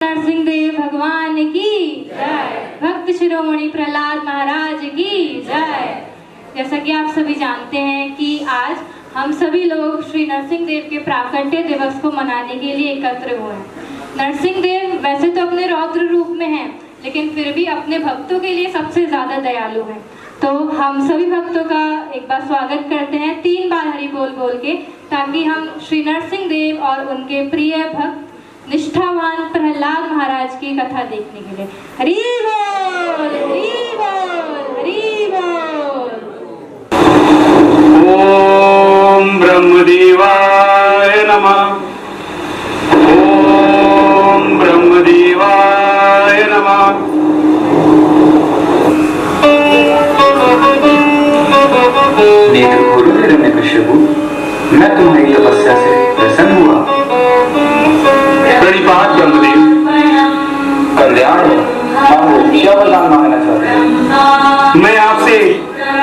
नरसिंह देव भगवान की जय। भक्त शिरोमणि प्रहलाद महाराज की जय। जैसा कि आप सभी जानते हैं कि आज हम सभी लोग श्री नरसिंह देव के प्राकट्य दिवस को मनाने के लिए एकत्र हुए हैं। नरसिंह देव वैसे तो अपने रौद्र रूप में हैं, लेकिन फिर भी अपने भक्तों के लिए सबसे ज्यादा दयालु हैं। तो हम सभी भक्तों का एक बार स्वागत करते हैं 3 बार हरि बोल बोल के, ताकि हम श्री नरसिंह देव और उनके प्रिय भक्त निष्ठावान प्रहलाद महाराज की कथा देखने के लिए हरि बोल हरि बोल हरि बोल। ओम ब्रह्मदेवाय नमः। ओम ब्रह्मदेवाय नमः। देख गुरु हिरण्यकश्यपु, मैं तुम्हारी तपस्या से प्रसन्न हुआ। प्रणिपात ब्रह्मदेव। कल्याण हो, क्या वरदान मांगना चाहते हैं? मैं आपसे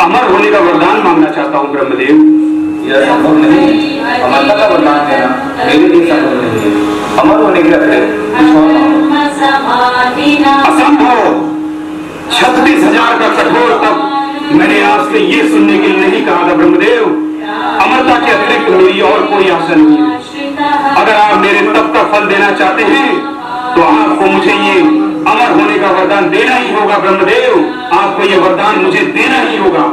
अमर होने का वरदान मांगना चाहता हूँ ब्रह्मदेव। यह संभव नहीं, अमरता का वरदान देना मेरे लिए संभव नहीं है। अमर होने के लिए कुछ और मांगो। असंभव। 36,000 का कठोर तप मैंने आपसे ये सुनने के लिए नहीं कहा था ब्रह्मदेव। अमरता के अतिरिक्त मेरी और कोई आशा नहीं है। अगर आप मेरे तप का फल देना चाहते हैं तो आपको मुझे ये अमर होने का वरदान देना ही होगा ब्रह्मदेव। आपको ये वरदान मुझे देना ही होगा।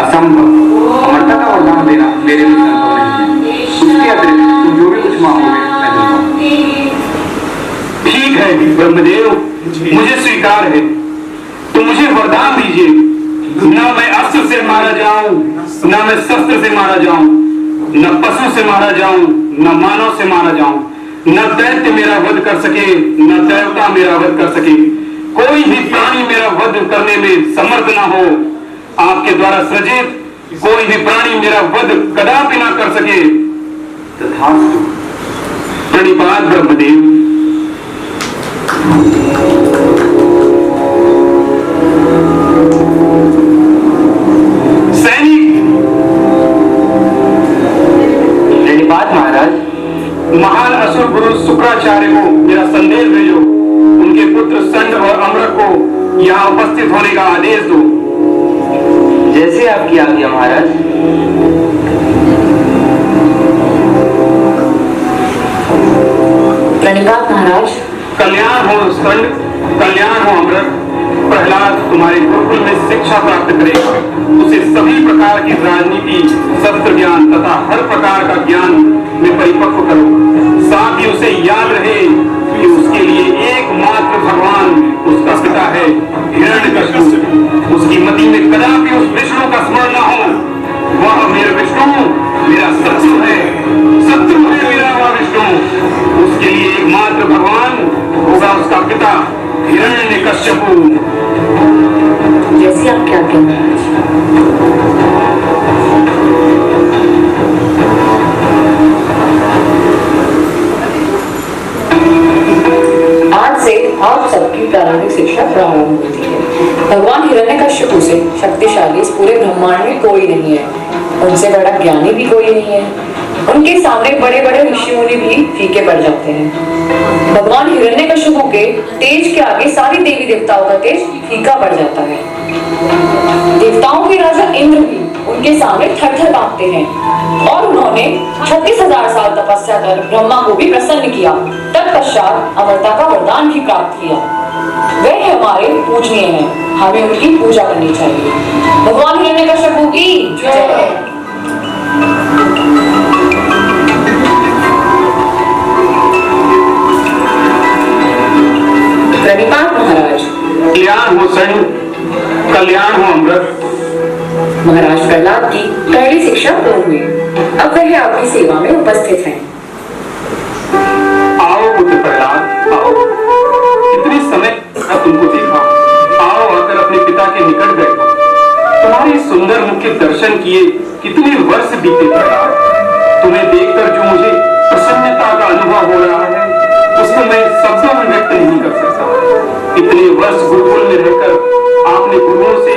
असंभव। अमरता का वरदान देना मेरे लिए संभव नहीं है। उसके अतिरिक्त तुम जो भी कुछ मांगोगे मैं दूंगा। ठीक है ब्रह्मदेव, मुझे स्वीकार है। तो मुझे वरदान दीजिए, न मैं अस्त्र से मारा जाऊं, न मैं शस्त्र से मारा जाऊं, न पशु से मारा जाऊं, न मानव से मारा जाऊं, न दैत्य मेरा वध कर सके, न देवता मेरा वध कर सके। कोई भी प्राणी मेरा वध करने में समर्थ ना हो। आपके द्वारा सृजित कोई भी प्राणी मेरा वध कदापि ना कर सके। तथास्तु। प्रणिपात ब्रह्मदेव। महाराज, महान असुर गुरु शुक्राचार्य को मेरा संदेश भेजो। उनके पुत्र संड और अमृत को यहाँ उपस्थित होने का आदेश दो। जैसे आपकी आज्ञा महाराज। प्रणिपात महाराज। कल्याण हो संड, कल्याण हो अमृत। प्रहलाद तुम्हारे गुरुकुल में शिक्षा प्राप्त करेगा। उसे सभी प्रकार की राजनीति, शस्त्र ज्ञान तथा हर प्रकार का ज्ञान में परिपक्व करो। साथ ही उसे याद रहे कि उसके लिए एकमात्र भगवान उसका पिता है हिरण्यकश्यप। उसकी मति में कदापि उस विष्णु का स्मरण न हो। वह मेरा विष्णु मेरा शत्रु है, शत्रु है मेरा वह विष्णु। उसके लिए एकमात्र भगवान होगा उसका पिता हिरण्यकश्यप। जैसे आप क्या कहते हैं? आज से आप सबकी प्रारंभिक शिक्षा प्रारंभ होती है। भगवान हिरण्यकश्यप से शक्तिशाली इस पूरे ब्रह्मांड में कोई नहीं है। उनसे बड़ा ज्ञानी भी कोई नहीं है। उनके सामने बड़े बड़े ऋषि मुनि भी फीके पड़ जाते हैं। भगवान हिरण्यकश्यप के तेज के आगे सारी देवी देवताओं का तेज फीका पड़ जाता है। देवताओं के राजा इंद्र भी उनके सामने थर-थर कांपते हैं और उन्होंने 36,000 साल तपस्या कर ब्रह्मा को भी प्रसन्न किया। तत्पश्चात अमरता का वरदान भी प्राप्त किया। वे हमारे पूजनीय हैं, हमें उनकी पूजा करनी चाहिए। भगवान हिरण्यकश्यप की जय। प्रणिपात महाराज। कल्याण हो संड, कल्याण हो अमृत। महाराज प्रहलाद की पहली शिक्षा पूर्ण हुई। अब वह आपकी सेवा में उपस्थित हैं। आओ पुत्र प्रहलाद, आओ। कितने समय तुमको देखा। आओ आकर अपने पिता के निकट बैठो। तुम्हारे सुंदर मुख के दर्शन किए कितने वर्ष बीते प्रहलाद। तुम्हें देखकर जो मुझे प्रसन्नता का अनुभव हो रहा है उसको मैं शब्दों में व्यक्त नहीं कर सकता। इतने वर्ष गुरुकुल में रहकर आपने गुरुओं से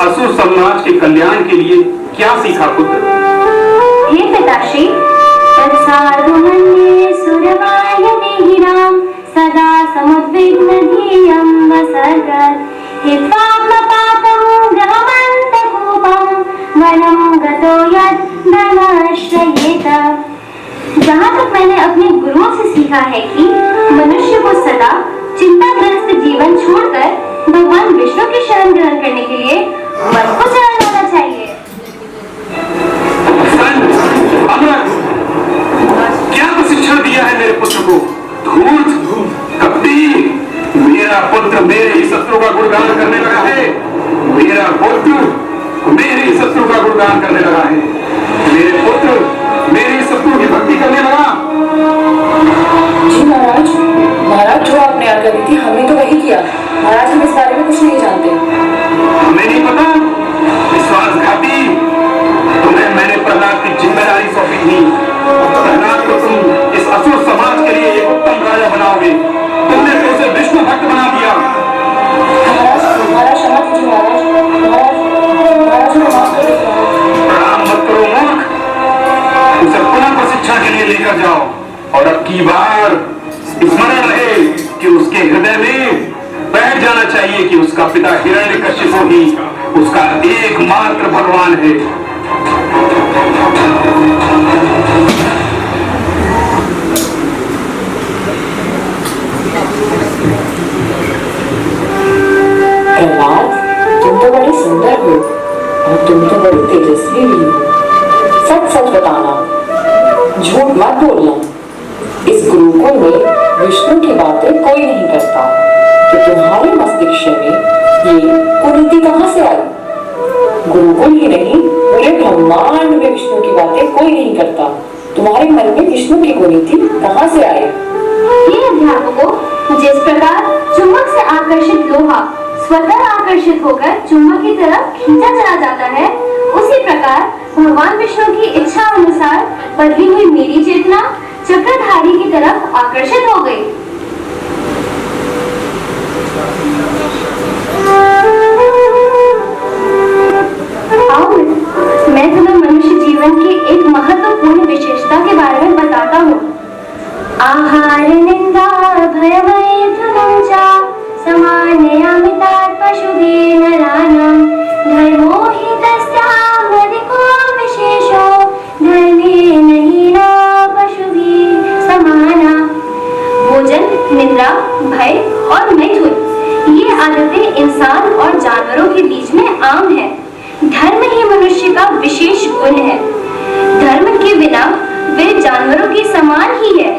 असुर समाज के कल्याण के लिए क्या सीखा पुत्र? हे पिताश्री, तत्साधु मन्ये सुरवाय देहि राम। अम्ब सर्गत् हित्वात्मपातं ग्रहमन्तकूपं वनं गतो यत् धर्माश्रयेत। जहाँ तक मैंने अपने गुरुओं से सीखा है कि मनुष्य को सदा चिंताग्रस्त जीवन छोड़कर भगवान विष्णु की शरण ग्रहण करने के लिए मन को चला जाना चाहिए। अमृत, क्या प्रशिक्षण दिया है मेरे पुत्र को? धूर्त, कपटी, मेरा पुत्र मेरे ही शत्रु का गुणगान करने लगा है। मेरा पुत्र मेरे ही शत्रु का गुणगान करने लगा है। मेरे पुत्र मेरे शत्रु की भक्ति करने लगा। जी महाराज, महाराज जो आपने आज्ञा दी थी हमने तो वही किया। महाराज हम इस बारे में कुछ नहीं जानते। हमें नहीं पता? विश्वासघाती, तुम्हें मैंने प्रहलाद की जिम्मेदारी सौंपी थी। प्रहलाद को तुम इस असुर समाज के लिए एक उत्तम राजा बनाओगे। तुमने तो उसे विष्णु भक्त बना दिया। महाराज क्षमा कीजिए महाराज, महाराज हमें माफ कर दीजिए। प्रणाम मत करो मूर्ख, उसे पुनः प्रशिक्षण के लिए लेकर जाओ। और अब की बार स्मरण रहे कि उसके हृदय में बैठ जाना चाहिए कि उसका पिता हिरण्यकशिपु ही उसका एकमात्र भगवान है। प्रहलाद, तुम तो बड़े सुंदर हो और तुम तो बड़े तेजस्वी भी हो। सच सच बताना, झूठ मत बोलना। इस गुरुकुल में विष्णु की बातें कोई नहीं करता, तो तुम्हारे मस्तिष्क में ये कुरीति कहाँ से आई? गुरुकुल ही नहीं, पूरे ब्रह्मांड में विष्णु की बातें कोई नहीं करता। तुम्हारे मन में विष्णु की कुरीति कहाँ से आई? ये अध्यापकों, जिस प्रकार चुंबक से आकर्षित लोहा स्वतः आकर्षित होकर चुंबक की तरफ खींचा चला जाता है, उसी प्रकार भगवान विष्णु की इच्छा अनुसार बदली हुई मेरी चेतना चक्रधारी की तरफ आकर्षित हो गई। आओ मैं तुम्हें मनुष्य जीवन की एक महत्वपूर्ण विशेषता के बारे में बताता हूँ। आहार निंदा भयमैथुनं च समानयामितात् पशुभिः नराणां धर्मो हि तस्यामधिको विशेषो धर्मेण हीना पशुभिः समाना। भोजन, निंदा, भय और मैथुन, ये आदतें इंसान और जानवरों के बीच में आम है। धर्म ही मनुष्य का विशेष गुण है। धर्म के बिना वे जानवरों के समान ही है।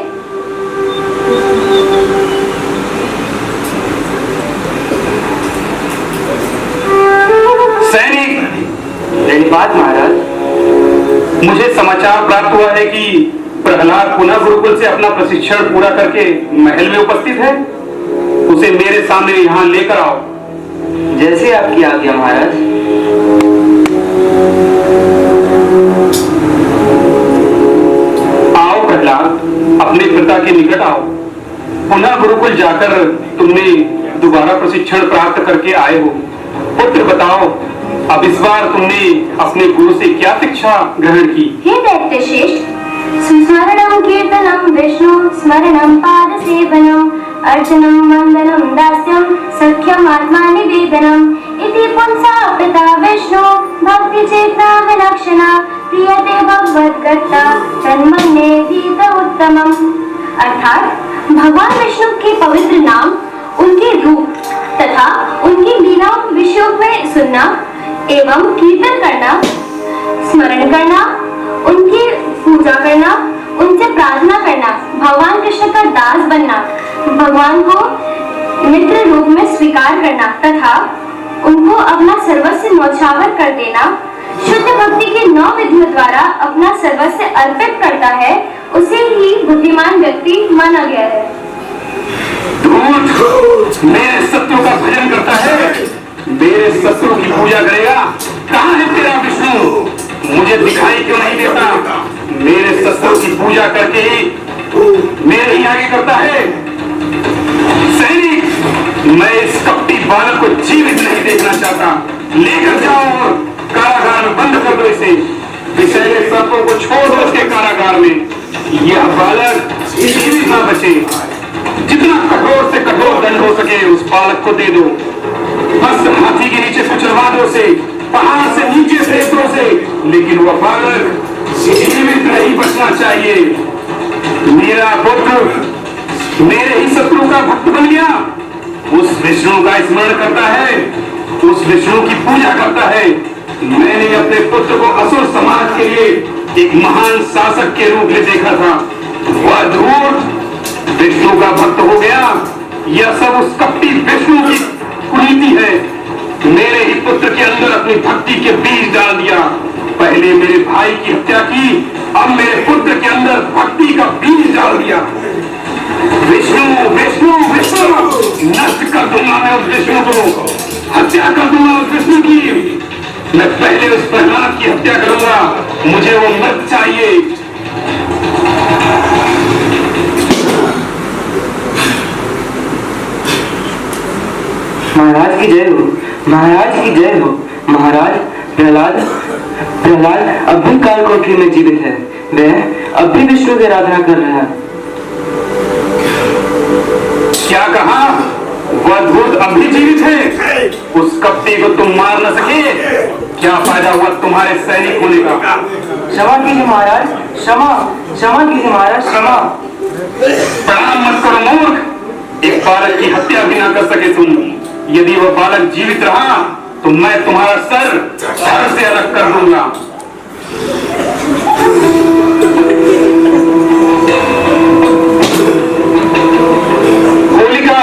सैनिक, धन्यवाद महाराज। मुझे समाचार प्राप्त हुआ है कि प्रहलाद पुनः गुरुकुल से अपना प्रशिक्षण पूरा करके महल में उपस्थित है। उसे मेरे सामने यहाँ लेकर आओ। जैसे आपकी आज्ञा महाराज। आओ प्रहलाद, अपने पिता के निकट आओ। पुनः गुरुकुल जाकर तुमने दोबारा प्रशिक्षण प्राप्त करके आए हो। पुत्र बताओ, अब इस बार तुमने अपने गुरु से क्या शिक्षा ग्रहण की? हे दैत्य श्रेष्ठ, सुस्मरणं कीर्तनं विष्णु स्मरणं पाद सेवनम अर्चनं वंदनं दास्यं सख्यम आत्मा निवेदनम इति पुंसा पिता विष्णु भक्ति चेतना विलक्षणा प्रियते भगवद्गता तन्मन्ये गीत उत्तमम। अर्थात भगवान विष्णु के पवित्र नाम, उनके रूप तथा उनकी लीलाओं के विषयों में सुनना एवं कीर्तन करना, स्मरण करना, उनकी पूजा करना, उनसे प्रार्थना करना, भगवान कृष्ण का दास बनना, भगवान को मित्र रूप में स्वीकार करना तथा उनको अपना सर्वस्व न्यौछावर कर देना, शुद्ध भक्ति के 9 विधियों द्वारा अपना सर्वस्व अर्पित करता है, उसे ही बुद्धिमान व्यक्ति माना गया है। मेरे शत्रु का भजन करता है, मेरे शत्रु की पूजा करेगा। कहाँ है तेरा विष्णु? मुझे दिखाई क्यों नहीं देता? मेरे शत्रु की पूजा करके ही मेरे ही आगे करता है। सैनिक, मैं इस कपटी बालक को जीवित नहीं देखना चाहता। लेकर जाओ और कारागार में बंद कर दो इसे। विषैले सर्पों को छोड़ दो इसके कारागार में। यह बालक जीवित ना बचे। जितना कठोर से कठोर दंड हो सके उस बालक को दे दो। बस हाथी के नीचे कुचलवा दो उसे, पहाड़ से नीचे फेंक दो उसे, लेकिन वह बालक जीवित नहीं बचना चाहिए। मेरा पुत्र मेरे ही शत्रु का भक्त बन गया, उस विष्णु का स्मरण करता है, उस विष्णु की पूजा करता है। मैंने अपने पुत्र को असुर समाज के लिए एक महान शासक के रूप में देखा था, वह धूर्त विष्णु का भक्त हो गया। यह सब उस कपटी विष्णु की कुरीति है। मेरे ही पुत्र के अंदर अपनी भक्ति के बीज डाल दिया। पहले मेरे भाई की हत्या की, अब मेरे पुत्र के अंदर भक्ति का बीज डाल दिया। विष्णु विष्णु विष्णु, नष्ट कर दूंगा मैं उस विष्णु को, हत्या कर दूंगा उस विष्णु की। मैं पहले उस प्रहलाद की हत्या करूंगा, मुझे वो मृत चाहिए। महाराज की जय हो, महाराज की जय हो। महाराज प्रहलाद अब भी काल कोठरी में जीवित है, वह अब भी विष्णु की आराधना कर रहा है। क्या कहा? वह धूर्त अब भी जीवित है? उस कपटी को तुम मार न सके? क्या फायदा हुआ तुम्हारे सैनिक होने का? क्षमा कीजिए महाराज, क्षमा कीजिए महाराज, क्षमा। प्रणाम मत करो मूर्ख, एक बालक की हत्या भी ना कर सके तुम। यदि वह बालक जीवित रहा तो मैं तुम्हारा सर धड़ से अलग कर दूंगा। होलिका,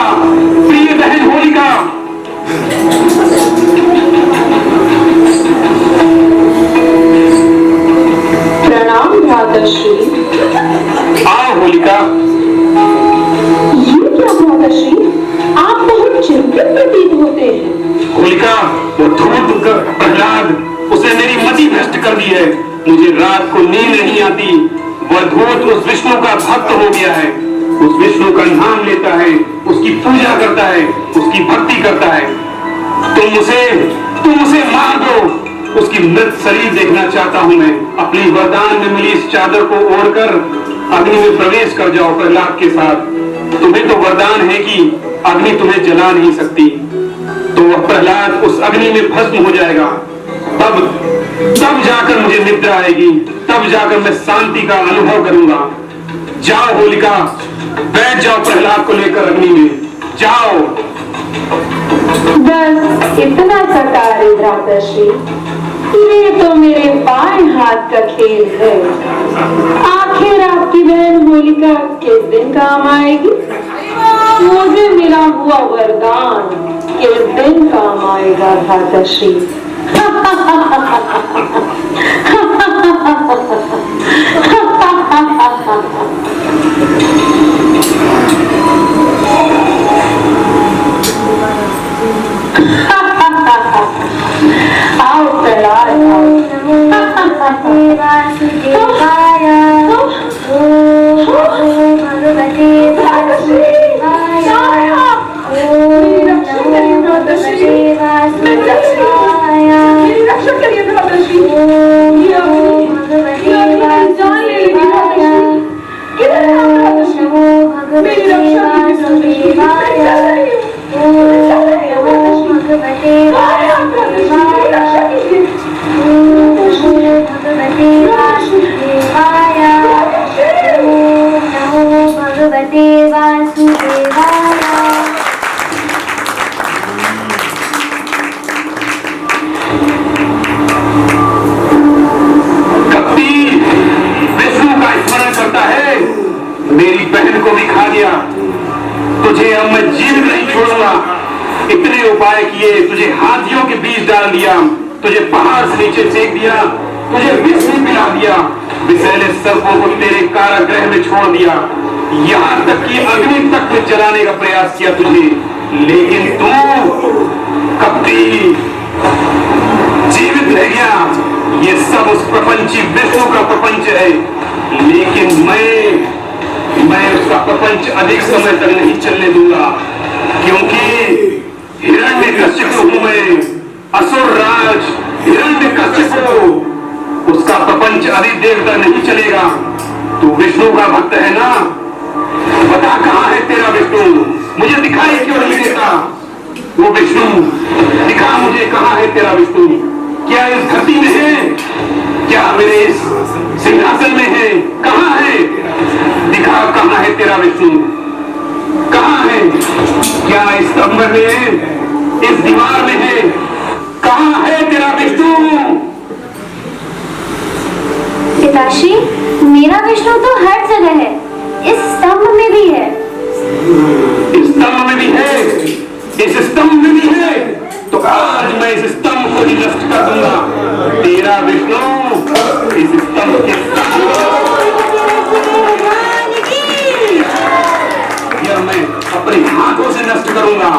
प्रिय बहन होलिका, प्रणाम भ्रातश्री। आओ होलिका। ये क्या भ्रातश्री, आप बहुत चिंतित प्रतीत होते हैं। होलिका, वो धूर्त प्रहलाद, उसने मेरी मति भ्रष्ट कर दी है। मुझे रात को नींद नहीं आती। वह धूर्त उस विष्णु का भक्त हो गया है, उस विष्णु का नाम लेता है, उसकी पूजा करता है, उसकी भक्ति करता है। तुम उसे मार दो। उसकी मृत शरीर देखना चाहता हूं मैं। अपनी वरदान में मिली इस चादर को ओढ़कर अग्नि में प्रवेश कर जाओ प्रहलाद के साथ। तुम्हें तो वरदान है कि अग्नि तुम्हें जला नहीं सकती। तो वह प्रहलाद उस अग्नि में भस्म हो जाएगा। तब जाकर मुझे निद्रा आएगी, तब जाकर मैं शांति का अनुभव करूंगा। जाओ होलिका, बैठ जाओ प्रहलाद को लेकर अग्नि में, जाओ। बस इतना सा कार्य भ्रातश्री, ये तो मेरे बाएं हाथ का खेल है। आखिर आपकी बहन होलिका किस दिन काम आएगी? मुझे मिला हुआ वरदान किस दिन काम आएगा भ्रातश्री? आओ प्रहलाद, वासुदेवाय ओम भगवते वासुदेवाय ओम नमो भगवते वासुदेवाय ओम भगवते वासुदेवाय नमो भगवते वासुदेवाय ओम भगवते भगवते वासुदेवाय। कपटी विष्णु का स्मरण करता है, मेरी बहन को भी खा गया। तुझे अब मैं जीवित नहीं छोड़ूंगा। इतने उपाय किए, तुझे हाथियों के बीच डाल दिया, तुझे पहाड़ से नीचे फेंक दिया, तुझे विष भी पिला दिया, विषैले सर्पों को तेरे कारागृह में छोड़ दिया, यहाँ तक कि अग्नि तक में जलाने का प्रयास किया तुझे। लेकिन तू कपटी जीवित रह गया। ये सब उस प्रपंची विष्णु का प्रपंच है, लेकिन मैं उसका प्रपंच अधिक समय तक नहीं चलने दूंगा, क्योंकि हिरण्यकश्यप हूं मैं, असुर राज हिरण्यकश्यप। उसका प्रपंच अधिक देर तक नहीं चलेगा। तू विष्णु का भक्त है ना? बता कहां है तेरा विष्णु? मुझे दिखाई क्यों नहीं दे यहाँ स्तंभ में, इस दीवार में है। कहाँ है तेरा विष्णु? पिताश्री, मेरा विष्णु तो हर जगह है, इस स्तंभ में भी है। इस स्तंभ में भी है, इस स्तंभ में भी है। तो आज मैं इस स्तंभ को ही नष्ट कर दूंगा। तेरा विष्णु इस स्तंभ के यह मैं अपने हाथों से नष्ट करूंगा।